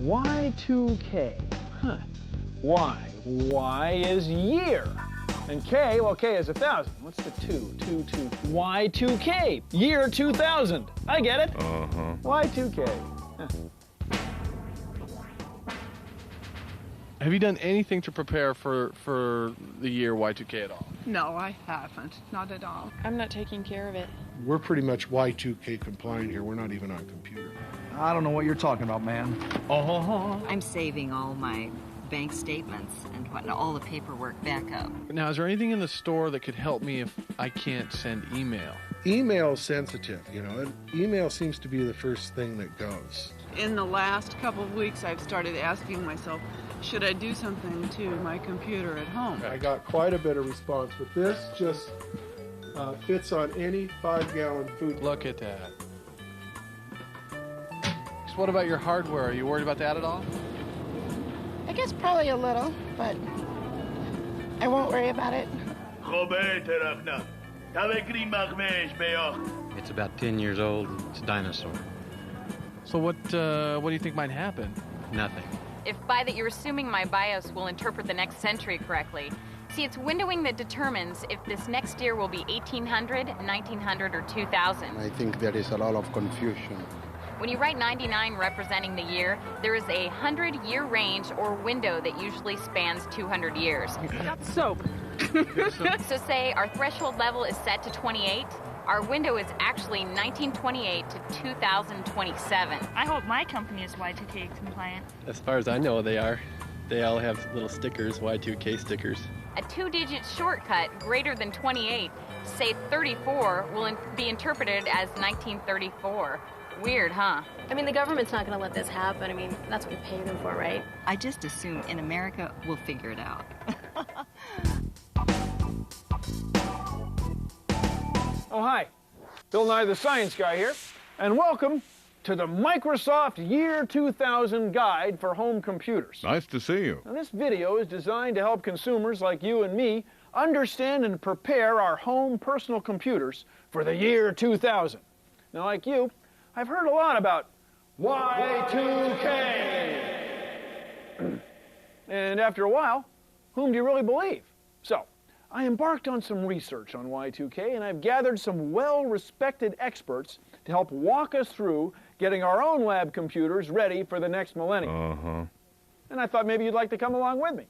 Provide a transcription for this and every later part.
Y2K. Huh. Y? Y is year. And K, well, K is 1,000. What's the 2? 2, 2. Y2K. Year 2000. I get it. Uh-huh. Y2K. Huh. Have you done anything to prepare for the year Y2K at all? No, I haven't. Not at all. I'm not taking care of it. We're pretty much Y2K compliant here. We're not even on computer. I don't know what you're talking about, man. I'm saving all my bank statements and whatnot, all the paperwork back up. Now, is there anything in the store that could help me if I can't send email? Email sensitive, you know, and email seems to be the first thing that goes. In the last couple of weeks, I've started asking myself, should I do something to my computer at home? I got quite a bit of response, but this just fits on any 5-gallon food. Look at that. So what about your hardware? Are you worried about that at all? I guess probably a little, but I won't worry about it. It's about 10 years old. It's a dinosaur. So what do you think might happen? Nothing. If by that you're assuming my BIOS will interpret the next century correctly. See, it's windowing that determines if this next year will be 1800, 1900, or 2000. I think there is a lot of confusion. When you write 99 representing the year, there is a 100-year range or window that usually spans 200 years. Got soap. So say our threshold level is set to 28. Our window is actually 1928 to 2027. I hope my company is Y2K compliant. As far as I know, they are. They all have little stickers, Y2K stickers. A 2-digit shortcut greater than 28, say 34, will be interpreted as 1934. Weird, huh? I mean, the government's not going to let this happen. I mean, that's what we pay them for, right? I just assume in America we'll figure it out. Oh, hi. Bill Nye the Science Guy here, and welcome to the Microsoft Year 2000 Guide for Home Computers. Nice to see you. Now, this video is designed to help consumers like you and me understand and prepare our home personal computers for the year 2000. Now, like you, I've heard a lot about Y2K. And after a while, whom do you really believe? So, I embarked on some research on Y2K, and I've gathered some well-respected experts to help walk us through getting our own lab computers ready for the next millennium. Uh-huh. And I thought maybe you'd like to come along with me.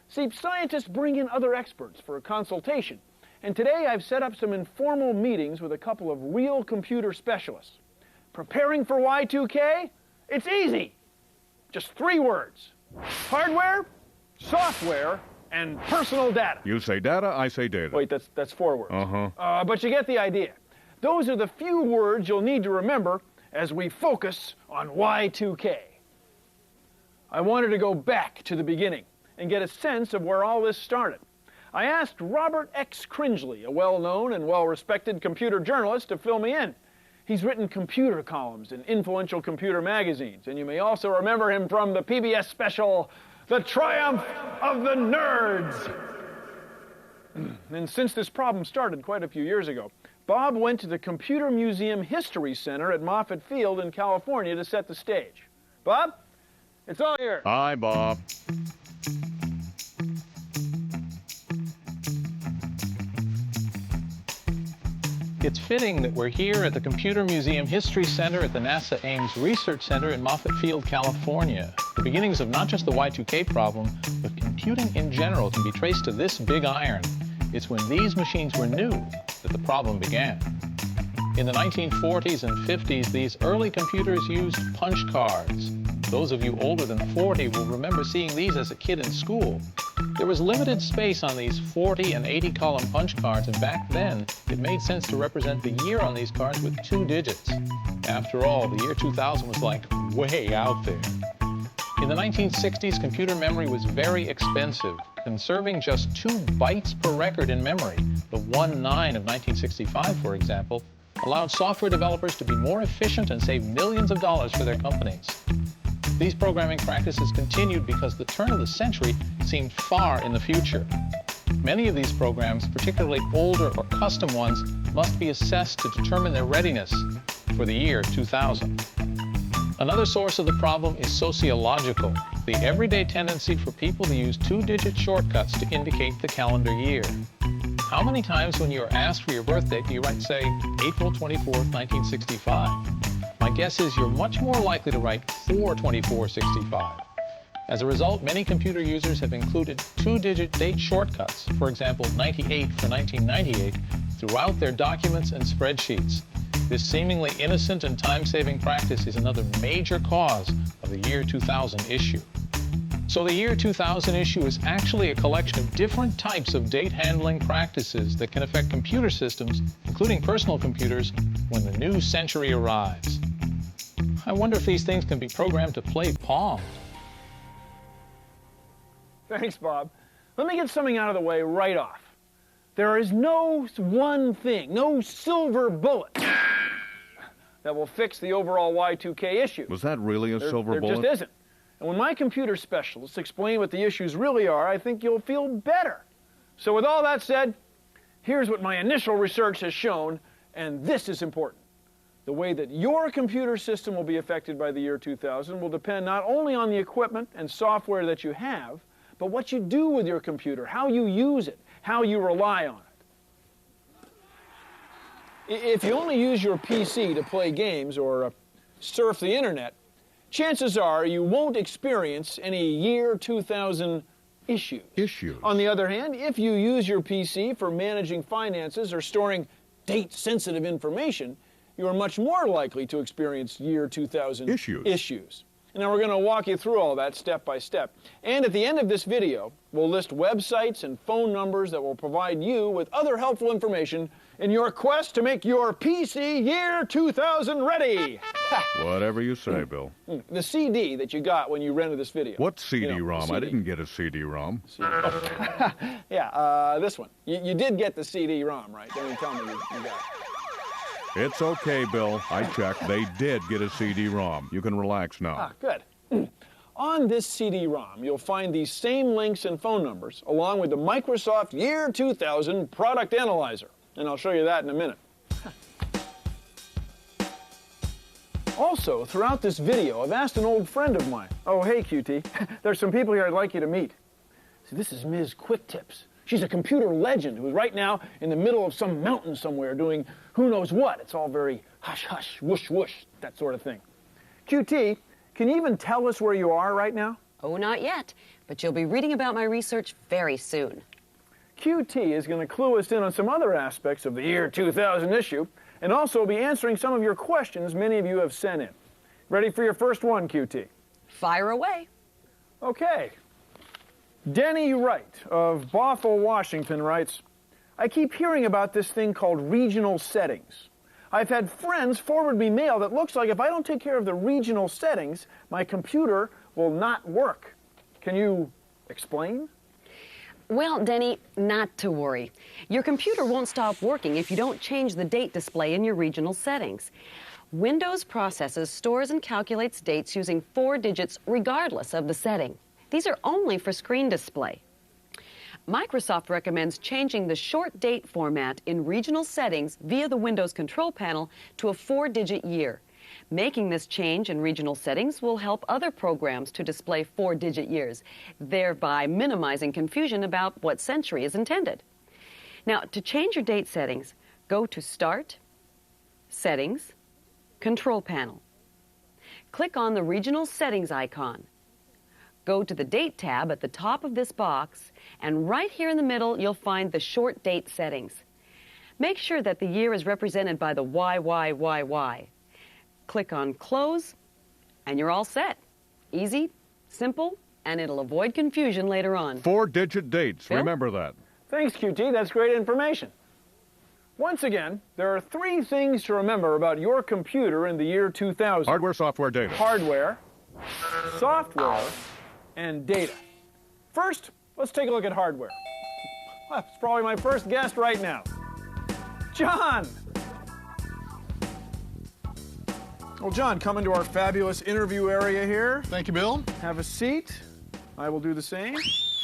See, scientists bring in other experts for a consultation, and today I've set up some informal meetings with a couple of real computer specialists. Preparing for Y2K? It's easy. Just 3 words. Hardware, software, and personal data. You say data, I say data. Wait, that's 4 words. Uh-huh. But you get the idea. Those are the few words you'll need to remember as we focus on Y2K. I wanted to go back to the beginning and get a sense of where all this started. I asked Robert X. Cringely, a well-known and well-respected computer journalist, to fill me in. He's written computer columns in influential computer magazines, and you may also remember him from the PBS special, The Triumph of the Nerds. And since this problem started quite a few years ago, Bob went to the Computer Museum History Center at Moffett Field in California to set the stage. Bob, it's all yours. Hi, Bob. It's fitting that we're here at the Computer Museum History Center at the NASA Ames Research Center in Moffett Field, California. The beginnings of not just the Y2K problem, but computing in general can be traced to this big iron. It's when these machines were new that the problem began. In the 1940s and 50s, these early computers used punch cards. Those of you older than 40 will remember seeing these as a kid in school. There was limited space on these 40 and 80 column punch cards, and back then it made sense to represent the year on these cards with 2 digits. After all, the year 2000 was like way out there. In the 1960s, computer memory was very expensive. Conserving just 2 bytes per record in memory, the 19 of 1965, for example, allowed software developers to be more efficient and save millions of dollars for their companies. These programming practices continued because the turn of the century seemed far in the future. Many of these programs, particularly older or custom ones, must be assessed to determine their readiness for the year 2000. Another source of the problem is sociological, the everyday tendency for people to use two-digit shortcuts to indicate the calendar year. How many times when you are asked for your birthday do you write, say, April 24th, 1965? My guess is you're much more likely to write 4/24/65. As a result, many computer users have included two-digit date shortcuts, for example, 98 for 1998, throughout their documents and spreadsheets. This seemingly innocent and time-saving practice is another major cause of the year 2000 issue. So the year 2000 issue is actually a collection of different types of date handling practices that can affect computer systems, including personal computers, when the new century arrives. I wonder if these things can be programmed to play Pong. Thanks, Bob. Let me get something out of the way right off. There is no one thing, no silver bullet that will fix the overall Y2K issue. Was that really a silver bullet? There just isn't. And when my computer specialists explain what the issues really are, I think you'll feel better. So with all that said, here's what my initial research has shown, and this is important. The way that your computer system will be affected by the year 2000 will depend not only on the equipment and software that you have, but what you do with your computer, how you use it, how you rely on it. If you only use your PC to play games or surf the internet, chances are you won't experience any year 2000 issues. On the other hand, if you use your PC for managing finances or storing date-sensitive information, you are much more likely to experience year 2000 issues. And now we're going to walk you through all that step by step. And at the end of this video, we'll list websites and phone numbers that will provide you with other helpful information in your quest to make your PC year 2000 ready. Whatever you say, Bill. The CD that you got when you rented this video. What CD-ROM? I didn't get a CD-ROM. Yeah, this one. You did get the CD-ROM, right? Don't even tell me you got it. It's okay, Bill. I checked. They did get a CD-ROM. You can relax now. Ah, good. On this CD-ROM, you'll find these same links and phone numbers, along with the Microsoft Year 2000 Product Analyzer. And I'll show you that in a minute. Also, throughout this video, I've asked an old friend of mine. Oh, hey, QT. There's some people here I'd like you to meet. See, this is Ms. Quick Tips. She's a computer legend who's right now in the middle of some mountain somewhere doing who knows what. It's all very hush-hush, whoosh-whoosh, that sort of thing. QT, can you even tell us where you are right now? Oh, not yet, but you'll be reading about my research very soon. QT is going to clue us in on some other aspects of the year 2000 issue, and also be answering some of your questions many of you have sent in. Ready for your first one, QT? Fire away. Okay. Denny Wright of Bothell, Washington writes, I keep hearing about this thing called regional settings. I've had friends forward me mail that looks like if I don't take care of the regional settings, my computer will not work. Can you explain? Well, Denny, not to worry. Your computer won't stop working if you don't change the date display in your regional settings. Windows processes, stores, and calculates dates using 4 digits regardless of the setting. These are only for screen display. Microsoft recommends changing the short date format in regional settings via the Windows control panel to a 4-digit year. Making this change in regional settings will help other programs to display 4-digit years, thereby minimizing confusion about what century is intended. Now, to change your date settings, go to Start, Settings, Control Panel. Click on the Regional Settings icon. Go to the Date tab at the top of this box, and right here in the middle, you'll find the short date settings. Make sure that the year is represented by the YYYY. Click on Close, and you're all set. Easy, simple, and it'll avoid confusion later on. 4-digit dates. Bill? Remember that. Thanks, QT. That's great information. Once again, there are 3 things to remember about your computer in the year 2000. Hardware, software, data. Hardware, software, and data. First, let's take a look at hardware. That's probably my first guest right now. John! Well, John, come into our fabulous interview area here. Thank you, Bill. Have a seat. I will do the same.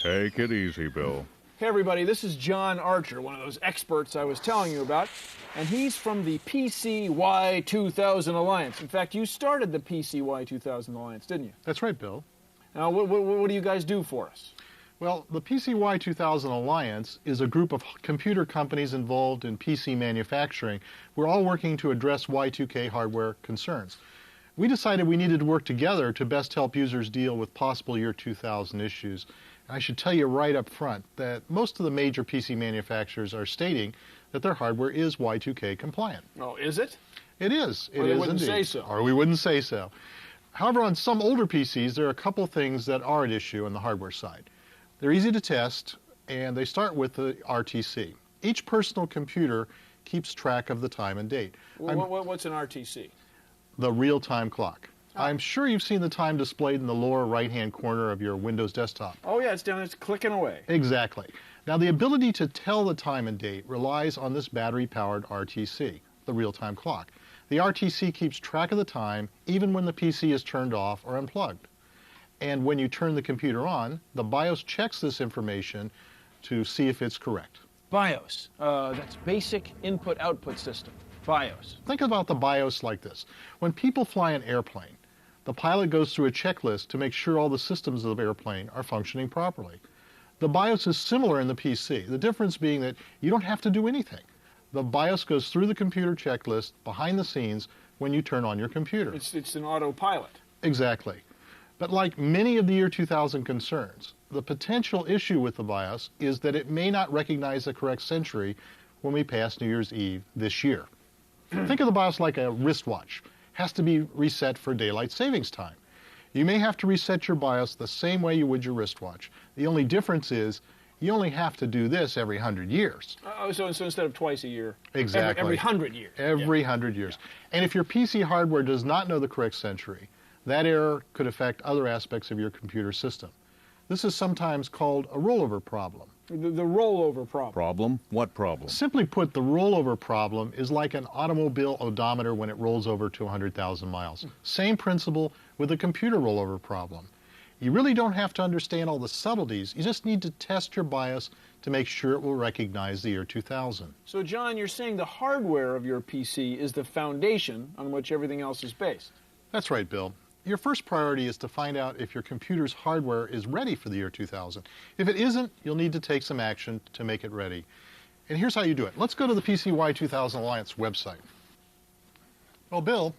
Take it easy, Bill. Hey everybody, this is John Archer, one of those experts I was telling you about, and he's from the PCY 2000 Alliance. In fact, you started the PCY 2000 Alliance, didn't you? That's right, Bill. Now, what do you guys do for us? Well, the PCY 2000 Alliance is a group of computer companies involved in PC manufacturing. We're all working to address Y2K hardware concerns. We decided we needed to work together to best help users deal with possible year 2000 issues. I should tell you right up front that most of the major PC manufacturers are stating that their hardware is Y2K compliant. Oh, is it? It is. Or they wouldn't say so. Or we wouldn't say so. However, on some older PCs, there are a couple things that are at issue on the hardware side. They're easy to test, and they start with the RTC. Each personal computer keeps track of the time and date. What's an RTC? The real-time clock. I'm sure you've seen the time displayed in the lower right-hand corner of your Windows desktop. Oh yeah, it's down there, it's clicking away. Exactly. Now the ability to tell the time and date relies on this battery-powered RTC, the real-time clock. The RTC keeps track of the time even when the PC is turned off or unplugged. And when you turn the computer on, the BIOS checks this information to see if it's correct. BIOS, that's Basic Input-Output System, BIOS. Think about the BIOS like this. When people fly an airplane, the pilot goes through a checklist to make sure all the systems of the airplane are functioning properly. The BIOS is similar in the PC, the difference being that you don't have to do anything. The BIOS goes through the computer checklist behind the scenes when you turn on your computer. It's an autopilot. Exactly. But like many of the year 2000 concerns, the potential issue with the BIOS is that it may not recognize the correct century when we pass New Year's Eve this year. Think of the BIOS like a wristwatch. It has to be reset for daylight savings time. You may have to reset your BIOS the same way you would your wristwatch. The only difference is you only have to do this every 100 years. So instead of twice a year, exactly. every 100 years. Every 100 years. Yeah. And if your PC hardware does not know the correct century, that error could affect other aspects of your computer system. This is sometimes called a rollover problem. The rollover problem. Problem? What problem? Simply put, the rollover problem is like an automobile odometer when it rolls over to 100,000 miles. Same principle with a computer rollover problem. You really don't have to understand all the subtleties. You just need to test your BIOS to make sure it will recognize the year 2000. So, John, you're saying the hardware of your PC is the foundation on which everything else is based. That's right, Bill. Your first priority is to find out if your computer's hardware is ready for the year 2000. If it isn't, you'll need to take some action to make it ready. And here's how you do it. Let's go to the PCY 2000 Alliance website. Well, Bill,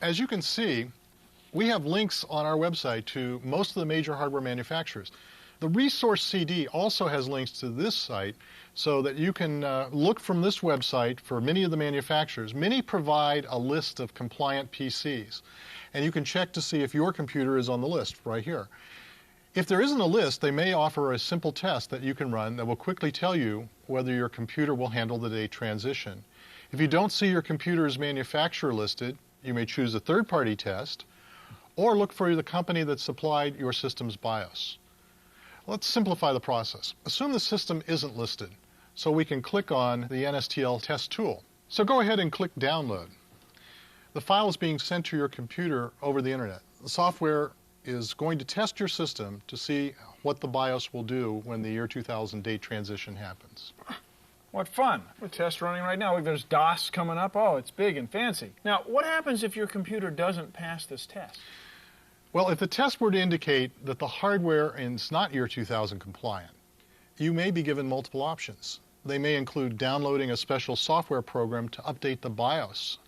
as you can see, we have links on our website to most of the major hardware manufacturers. The resource CD also has links to this site so that you can look from this website for many of the manufacturers. Many provide a list of compliant PCs, and you can check to see if your computer is on the list right here. If there isn't a list, they may offer a simple test that you can run that will quickly tell you whether your computer will handle the date transition. If you don't see your computer's manufacturer listed, you may choose a third-party test or look for the company that supplied your system's BIOS. Let's simplify the process. Assume the system isn't listed, so we can click on the NSTL test tool. So go ahead and click download. The file is being sent to your computer over the internet. The software is going to test your system to see what the BIOS will do when the year 2000 date transition happens. What fun. We're test running right now. Look, there's DOS coming up. Oh, it's big and fancy. Now, what happens if your computer doesn't pass this test? Well, if the test were to indicate that the hardware is not year 2000 compliant, you may be given multiple options. They may include downloading a special software program to update the BIOS,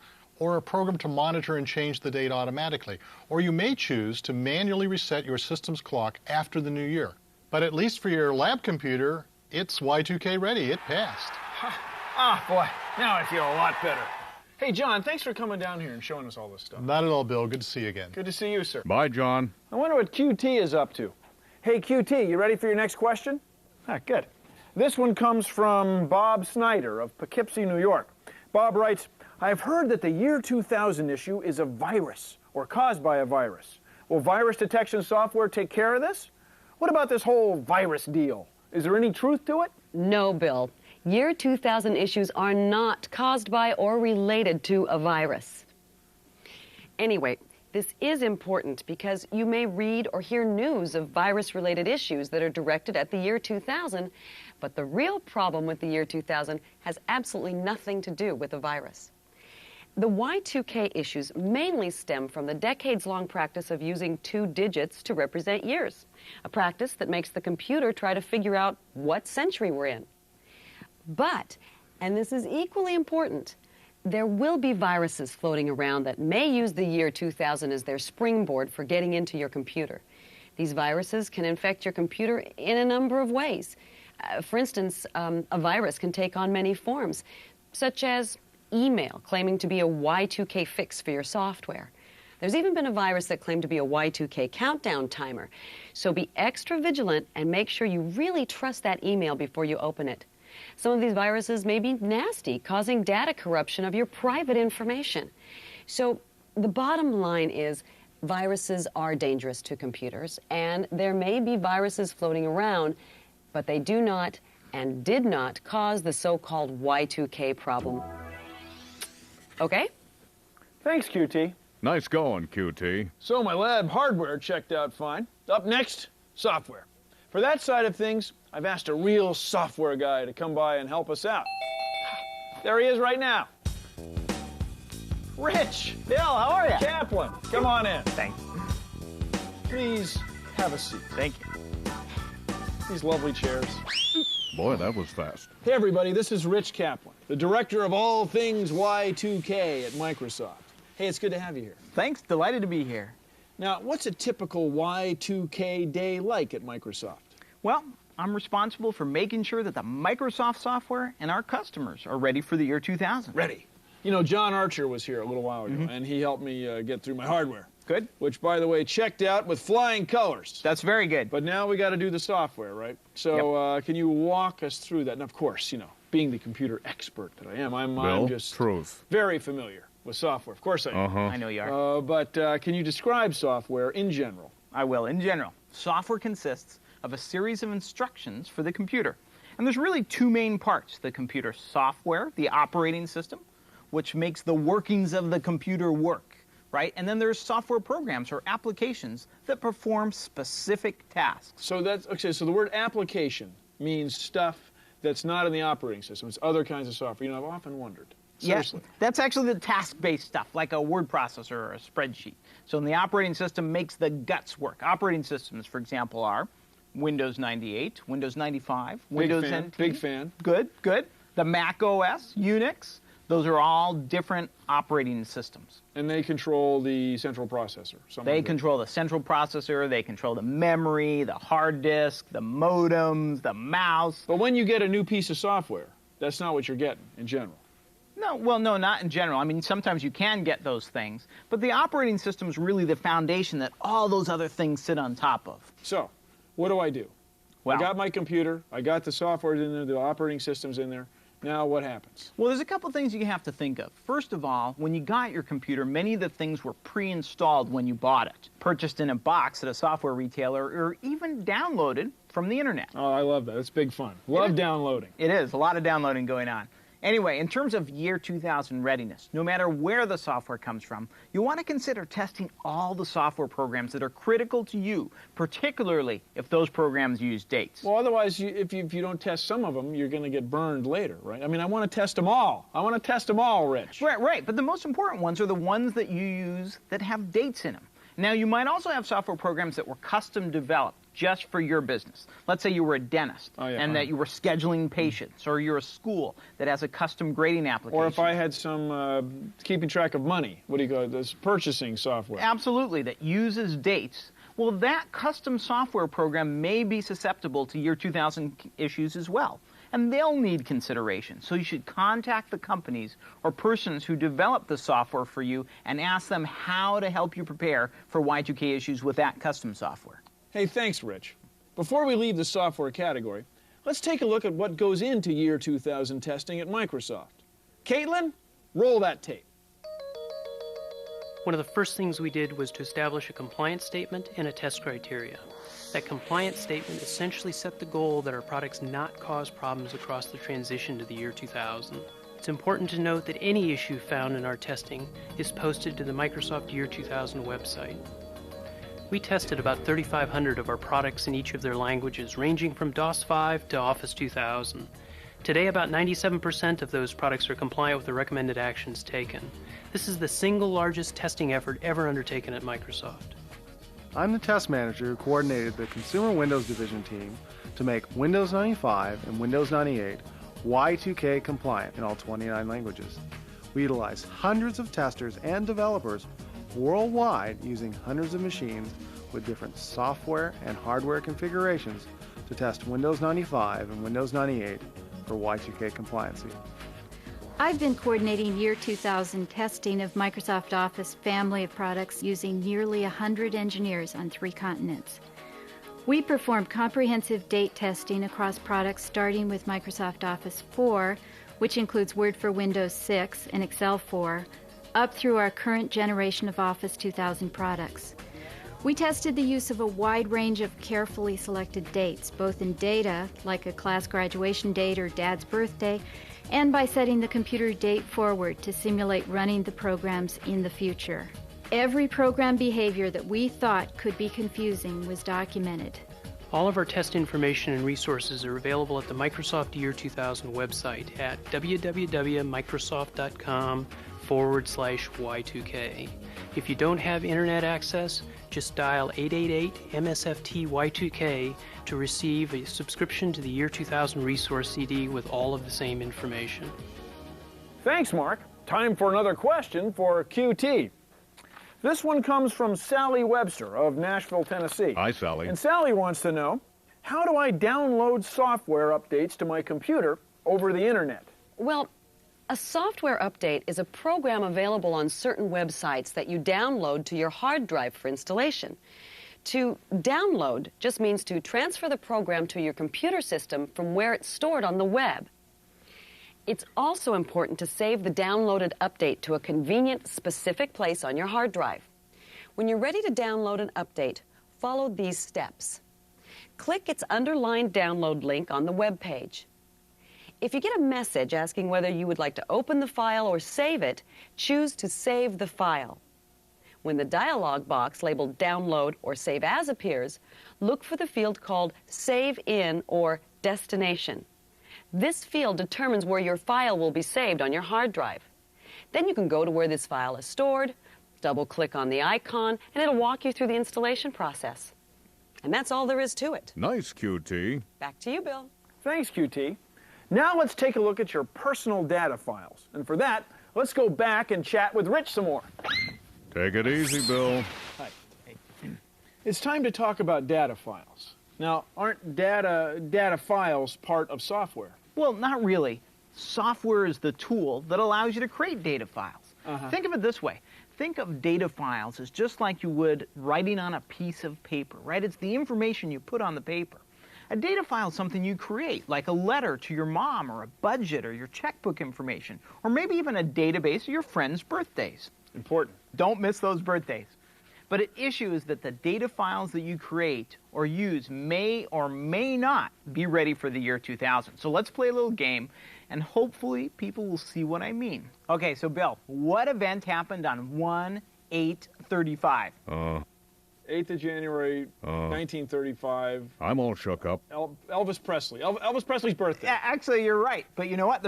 or a program to monitor and change the date automatically. Or you may choose to manually reset your system's clock after the new year. But at least for your lab computer, it's Y2K ready. It passed. Ah, boy, now I feel a lot better. Hey, John, thanks for coming down here and showing us all this stuff. Not at all, Bill. Good to see you again. Good to see you, sir. Bye, John. I wonder what QT is up to. Hey, QT, you ready for your next question? Ah, good. This one comes from Bob Snyder of Poughkeepsie, New York. Bob writes, I've heard that the year 2000 issue is a virus or caused by a virus. Will virus detection software take care of this? What about this whole virus deal? Is there any truth to it? No, Bill. Year 2000 issues are not caused by or related to a virus. Anyway, This is important because you may read or hear news of virus-related issues that are directed at the year 2000, but the real problem with the year 2000 has absolutely nothing to do with the virus. The Y2K issues mainly stem from the decades-long practice of using 2 digits to represent years, a practice that makes the computer try to figure out what century we're in. But, and this is equally important, there will be viruses floating around that may use the year 2000 as their springboard for getting into your computer. These viruses can infect your computer in a number of ways. For instance, a virus can take on many forms, such as email claiming to be a Y2K fix for your software. There's even been a virus that claimed to be a Y2K countdown timer. So be extra vigilant and make sure you really trust that email before you open it. Some of these viruses may be nasty, causing data corruption of your private information. So the bottom line is viruses are dangerous to computers, and there may be viruses floating around, but they do not and did not cause the so-called Y2K problem. Okay? Thanks, QT. Nice going, QT. So my lab hardware checked out fine. Up next, software. For that side of things, I've asked a real software guy to come by and help us out. There he is right now. Rich. Bill, how are you? Kaplan, come on in. Thanks. Please have a seat. Thank you. These lovely chairs. Boy, that was fast. Hey everybody, this is Rich Kaplan, the director of all things Y2K at Microsoft. Hey, it's good to have you here. Thanks, delighted to be here. Now, what's a typical Y2K day like at Microsoft? Well, I'm responsible for making sure that the Microsoft software and our customers are ready for the year 2000. Ready. You know, John Archer was here a little while ago, and he helped me get through my hardware. Good. Which, by the way, checked out with flying colors. That's very good. But now we got to do the software, right? So can you walk us through that? And of course, you know, being the computer expert that I am, I'm just very familiar with software. Of course I am. I know you are. But can you describe software in general? I will. In general, software consists of a series of instructions for the computer. And there's really 2 main parts: the computer software, the operating system, which makes the workings of the computer work, right? And then there's software programs or applications that perform specific tasks. So that's, okay, so the word application means stuff that's not in the operating system. It's other kinds of software. You know, I've often wondered. Seriously. Yeah, that's actually the task-based stuff, like a word processor or a spreadsheet. So the operating system makes the guts work. Operating systems, for example, are Windows 98, Windows 95, Windows NT. Big fan. Good, good. The Mac OS, Unix. Those are all different operating systems. And they control the central processor. They control the central processor, they control the memory, the hard disk, the modems, the mouse. But when you get a new piece of software, that's not what you're getting in general. No, well, no, not in general. I mean, sometimes you can get those things, but the operating system is really the foundation that all those other things sit on top of. So, what do I do? Well, I got my computer, I got the software in there, the operating system's in there. Now what happens? Well, there's a couple things you have to think of. First of all, when you got your computer, many of the things were pre-installed when you bought it, purchased in a box at a software retailer, or even downloaded from the internet. Oh, I love that. It's big fun. Love downloading. It is. A lot of downloading going on. Anyway, in terms of year 2000 readiness, no matter where the software comes from, you want to consider testing all the software programs that are critical to you, particularly if those programs use dates. Well, otherwise, if you don't test some of them, you're going to get burned later, right? I mean, I want to test them all. I want to test them all, Rich. Right. But the most important ones are the ones that you use that have dates in them. Now, you might also have software programs that were custom developed just for your business. Let's say you were a dentist and that you were scheduling patients, or you're a school that has a custom grading application. Or if I had some keeping track of money, what do you call it, this purchasing software. Absolutely, that uses dates. Well, that custom software program may be susceptible to year 2000 issues as well, and they'll need consideration. So you should contact the companies or persons who develop the software for you and ask them how to help you prepare for Y2K issues with that custom software. Hey, thanks, Rich. Before we leave the software category, let's take a look at what goes into year 2000 testing at Microsoft. Caitlin, roll that tape. One of the first things we did was to establish a compliance statement and a test criteria. That compliance statement essentially set the goal that our products not cause problems across the transition to the year 2000. It's important to note that any issue found in our testing is posted to the Microsoft Year 2000 website. We tested about 3,500 of our products in each of their languages, ranging from DOS5 to Office 2000. Today, about 97% of those products are compliant with the recommended actions taken. This is the single largest testing effort ever undertaken at Microsoft. I'm the test manager who coordinated the Consumer Windows Division team to make Windows 95 and Windows 98 Y2K compliant in all 29 languages. We utilize hundreds of testers and developers worldwide using hundreds of machines with different software and hardware configurations to test Windows 95 and Windows 98 for Y2K compliancy. I've been coordinating Year 2000 testing of Microsoft Office family of products using nearly 100 engineers on 3 continents. We performed comprehensive date testing across products starting with Microsoft Office 4, which includes Word for Windows 6 and Excel 4, up through our current generation of Office 2000 products. We tested the use of a wide range of carefully selected dates, both in data, like a class graduation date or dad's birthday, and by setting the computer date forward to simulate running the programs in the future. Every program behavior that we thought could be confusing was documented. All of our test information and resources are available at the Microsoft Year 2000 website at www.microsoft.com/Y2K. If you don't have internet access, just dial 888-MSFT-Y2K to receive a subscription to the Year 2000 resource CD with all of the same information. Thanks, Mark. Time for another question for QT. This one comes from Sally Webster of Nashville, Tennessee. Hi, Sally. And Sally wants to know, how do I download software updates to my computer over the internet? Well, a software update is a program available on certain websites that you download to your hard drive for installation. To download just means to transfer the program to your computer system from where it's stored on the web. It's also important to save the downloaded update to a convenient, specific place on your hard drive. When you're ready to download an update, follow these steps. Click its underlined download link on the web page. If you get a message asking whether you would like to open the file or save it, choose to save the file. When the dialog box labeled Download or Save As appears, look for the field called Save In or Destination. This field determines where your file will be saved on your hard drive. Then you can go to where this file is stored, double-click on the icon, and it'll walk you through the installation process. And that's all there is to it. Nice, QT. Back to you, Bill. Thanks, QT. Now let's take a look at your personal data files. And for that, let's go back and chat with Rich some more. Take it easy, Bill. Hi. It's time to talk about data files. Now, aren't data files part of software? Well, not really. Software is the tool that allows you to create data files. Think of it this way. Think of data files as just like you would writing on a piece of paper, right? It's the information you put on the paper. A data file is something you create, like a letter to your mom, or a budget, or your checkbook information, or maybe even a database of your friends' birthdays. Important. Don't miss those birthdays. But an issue is that the data files that you create or use may or may not be ready for the year 2000. So let's play a little game, and hopefully people will see what I mean. Okay, so Bill, what event happened on 1/8/35? 8th of January, 1935. I'm all shook up. Elvis Presley. Elvis Presley's birthday. Yeah, actually, you're right. But you know what?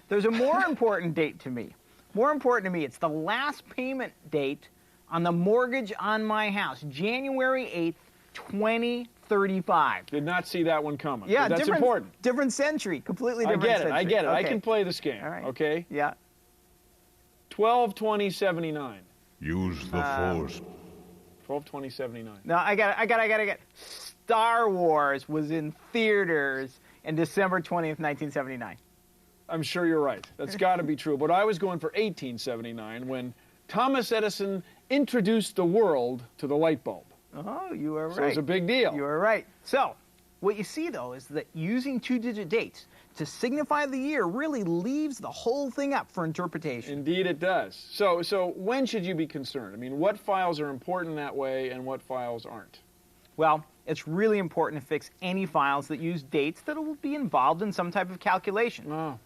There's a more important date to me. More important to me, it's the last payment date on the mortgage on my house, January 8th, 2035. Did not see that one coming. Yeah, that's important. Different century, completely different century. I get it. Okay. I can play this game. All right. Okay? Yeah. 12/20/79. Use the force. 12/20/79. No, I got it. Star Wars was in theaters in December 20th, 1979. I'm sure you're right. That's got to be true. But I was going for 1879 when Thomas Edison introduced the world to the light bulb. Oh, you are right. So it's a big deal. You are right. So, what you see, though, is that using two-digit dates to signify the year really leaves the whole thing up for interpretation. Indeed it does. So when should you be concerned? I mean, what files are important that way and what files aren't? Well, it's really important to fix any files that use dates that will be involved in some type of calculation.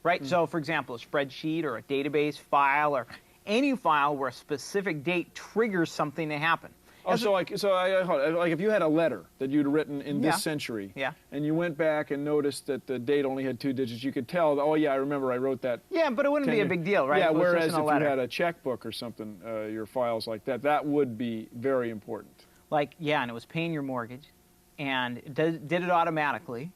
Right? So, for example, a spreadsheet or a database file or any file where a specific date triggers something to happen. Oh, like if you had a letter that you'd written in this century, Yeah. and you went back and noticed that the date only had 2 digits, you could tell, oh yeah, I remember I wrote that. Yeah, but it wouldn't be a big deal, right? Yeah, It was whereas just in if a letter. you had a checkbook or something, your files like that, that would be very important. Like, yeah, and it was paying your mortgage, and it did it automatically,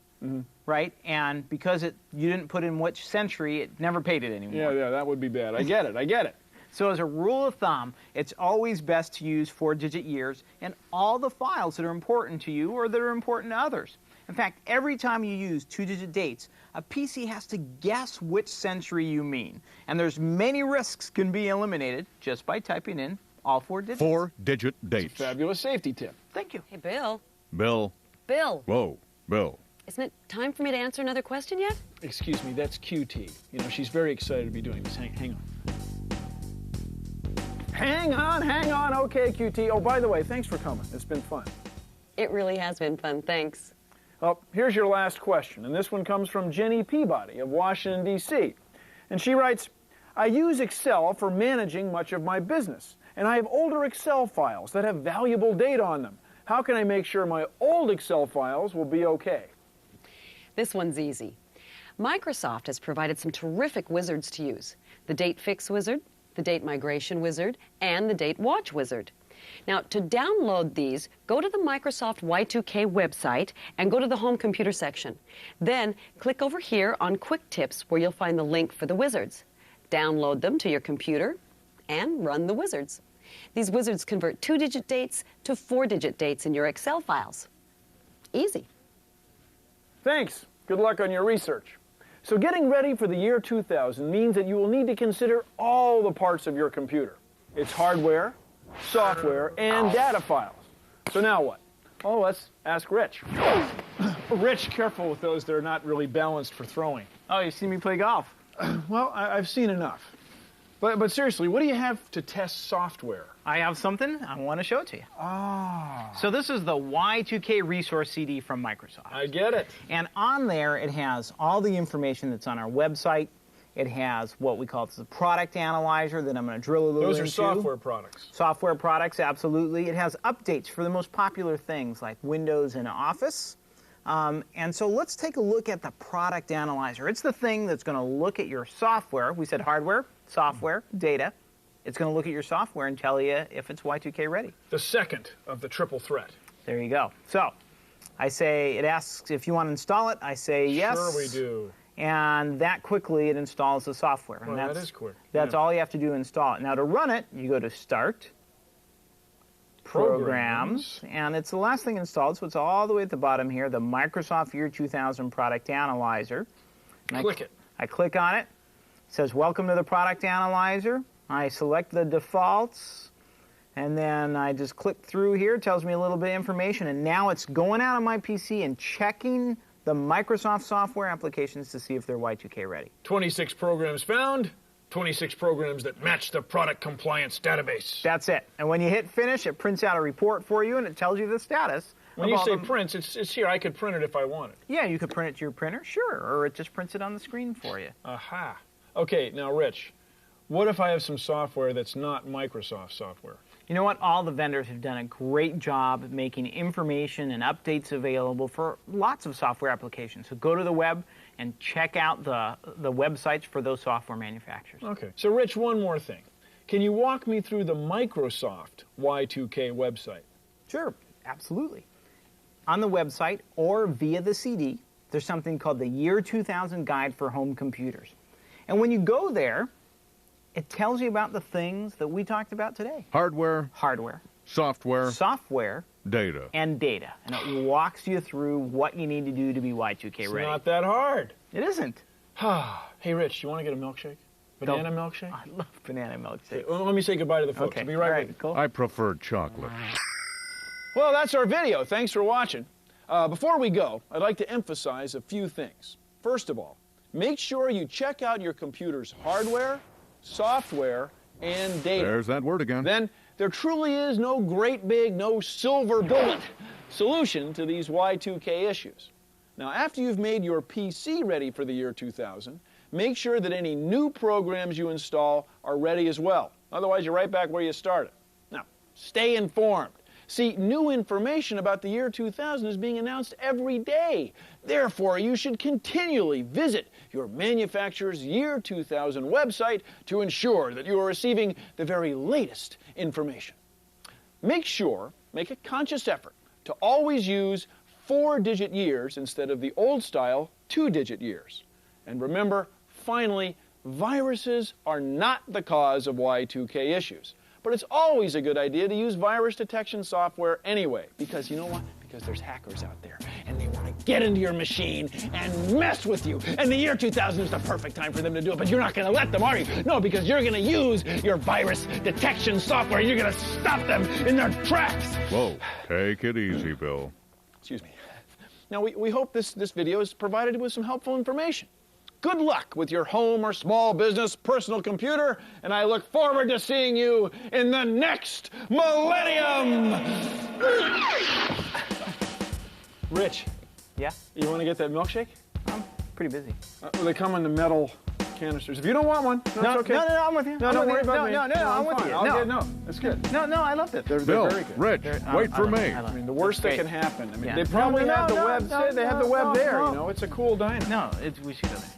right? And because you didn't put in which century, it never paid it anymore. Yeah, that would be bad. I get it. So as a rule of thumb, it's always best to use 4-digit years in all the files that are important to you or that are important to others. In fact, every time you use 2-digit dates, a PC has to guess which century you mean. And there's many risks can be eliminated just by typing in all 4 digits. 4-digit dates. Fabulous safety tip. Thank you. Hey, Bill. Bill. Whoa, Bill. Isn't it time for me to answer another question yet? Excuse me, that's QT. You know, she's very excited to be doing this. Hang on. Hang on. Okay, QT. Oh, by the way, thanks for coming. It's been fun. It really has been fun, thanks. Well, here's your last question, and this one comes from Jenny Peabody of Washington, D.C. And she writes, I use Excel for managing much of my business, and I have older Excel files that have valuable data on them. How can I make sure my old Excel files will be okay? This one's easy. Microsoft has provided some terrific wizards to use. The Date Fix Wizard, the Date Migration Wizard, and the Date Watch Wizard. Now, to download these, go to the Microsoft Y2K website and go to the Home Computer section. Then, click over here on Quick Tips where you'll find the link for the wizards. Download them to your computer and run the wizards. These wizards convert 2-digit dates to 4-digit dates in your Excel files. Easy. Thanks. Good luck on your research. So getting ready for the year 2000 means that you will need to consider all the parts of your computer. Its hardware, software, and data files. So now what? Oh, let's ask Rich. Rich, careful with those. They're not really balanced for throwing. Oh, you see me play golf? Well, I've seen enough. But seriously, what do you have to test software? I have something. I want to show it to you. So this is the Y2K resource CD from Microsoft. I get it. And on there, it has all the information that's on our website. It has what we call the product analyzer that I'm going to drill a little into. Those are software products. Software products, absolutely. It has updates for the most popular things like Windows and Office. And so let's take a look at the product analyzer. It's the thing that's going to look at your software. We said hardware, software, data. It's going to look at your software and tell you if it's Y2K ready. The second of the triple threat. There you go. So I say, it asks if you want to install it. I say yes. Sure we do. And that quickly it installs the software. Well, and that is quick. That's all you have to do to install it. Now to run it, you go to Start, Programs, and it's the last thing installed, so it's all the way at the bottom here, the Microsoft Year 2000 Product Analyzer. Click it. I click on it. It says, Welcome to the Product Analyzer. I select the defaults, and then I just click through here. It tells me a little bit of information, and now it's going out on my PC and checking the Microsoft software applications to see if they're Y2K ready. 26 programs found, 26 programs that match the product compliance database. That's it. And when you hit finish, it prints out a report for you, and it tells you the status. When you say prints, it's here. I could print it if I wanted. Yeah, you could print it to your printer, sure, or it just prints it on the screen for you. Aha. Okay, now, Rich, what if I have some software that's not Microsoft software? You know what? All the vendors have done a great job making information and updates available for lots of software applications. So go to the web and check out the websites for those software manufacturers. Okay. So, Rich, one more thing. Can you walk me through the Microsoft Y2K website? Sure, absolutely. On the website or via the CD, there's something called the Year 2000 Guide for Home Computers. And when you go there, it tells you about the things that we talked about today. Hardware. Software. Data. And data. And it walks you through what you need to do to be Y2K ready. It's not that hard. It isn't. Hey, Rich, you want to get a milkshake? Banana milkshake? I love banana milkshake. Okay, well, let me say goodbye to the folks. Okay. I'll be right with you. Cool. I prefer chocolate. Well, that's our video. Thanks for watching. Before we go, I'd like to emphasize a few things. First of all, make sure you check out your computer's hardware, software, and data. There's that word again. Then there truly is no great big, no silver bullet solution to these Y2K issues. Now, after you've made your PC ready for the year 2000, make sure that any new programs you install are ready as well. Otherwise, you're right back where you started. Now, stay informed. See, new information about the year 2000 is being announced every day. Therefore, you should continually visit your manufacturer's year 2000 website to ensure that you are receiving the very latest information. Make a conscious effort to always use 4-digit years instead of the old-style 2-digit years. And remember, finally, viruses are not the cause of Y2K issues. But it's always a good idea to use virus detection software anyway, because you know what? Because there's hackers out there, and they want to get into your machine and mess with you. And the year 2000 is the perfect time for them to do it, but you're not going to let them, are you? No, because you're going to use your virus detection software, and you're going to stop them in their tracks. Whoa, take it easy, Bill. Excuse me. Now, we hope this video has provided you with some helpful information. Good luck with your home or small business personal computer, and I look forward to seeing you in the next millennium! Rich. Yeah? You want to get that milkshake? I'm pretty busy. They come in the metal canisters. If you don't want one, it's okay. No, I'm with you. No, don't worry about me. No, I'm with you. No, that's good. No, I loved it. They're Bill, very good. Rich, wait for me. I mean, the worst that can happen. I mean, Yeah. they probably have the web. No, They have the web there. no. You know, it's a cool diner. No, we should go there.